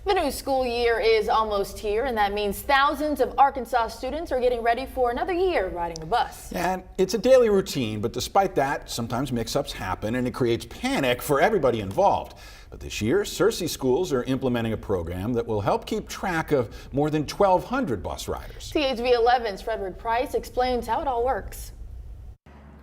The new school year is almost here, and that means thousands of Arkansas students are getting ready for another year riding the bus. And it's a daily routine, but despite that, sometimes mix-ups happen and it creates panic for everybody involved. But this year, Searcy schools are implementing a program that will help keep track of more than 1,200 bus riders. THV 11's Frederick Price explains how it all works.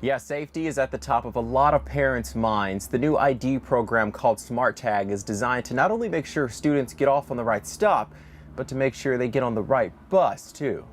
Yeah, safety is at the top of a lot of parents' minds. The new ID program called Smart Tag is designed to not only make sure students get off on the right stop, but to make sure they get on the right bus, too.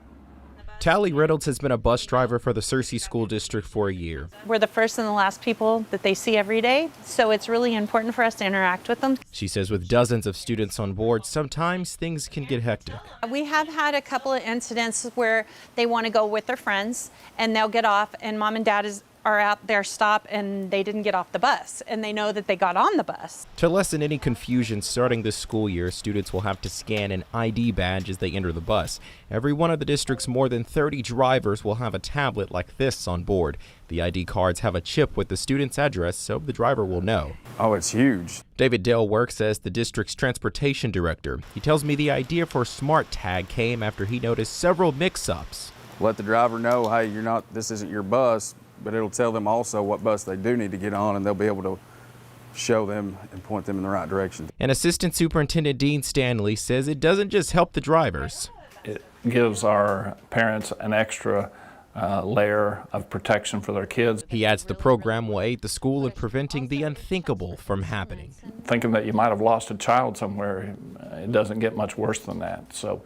Tally Reynolds has been a bus driver for the Searcy School District for a year. We're the first and the last people that they see every day, so it's really important for us to interact with them. She says with dozens of students on board, sometimes things can get hectic. We have had a couple of incidents where they want to go with their friends and they'll get off and mom and dad are at their stop and they didn't get off the bus and they know that they got on the bus. To lessen any confusion starting this school year, students will have to scan an ID badge as they enter the bus. Every one of the district's more than 30 drivers will have a tablet like this on board. The ID cards have a chip with the student's address so the driver will know. Oh, it's huge. David Dale works as the district's transportation director. He tells me the idea for Smart Tag came after he noticed several mix-ups. Let the driver know, hey, this isn't your bus, but it'll tell them also what bus they do need to get on, and they'll be able to show them and point them in the right direction. And Assistant Superintendent Dean Stanley says it doesn't just help the drivers. It gives our parents an extra layer of protection for their kids. He adds the program will aid the school in preventing the unthinkable from happening. Thinking that you might have lost a child somewhere, it doesn't get much worse than that. So,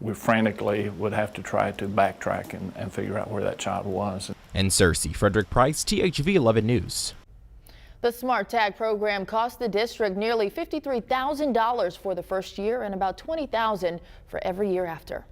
we frantically would have to try to backtrack and figure out where that child was. And Searcy, Frederick Price, THV 11 News. The Smart Tag program cost the district nearly $53,000 for the first year and about $20,000 for every year after.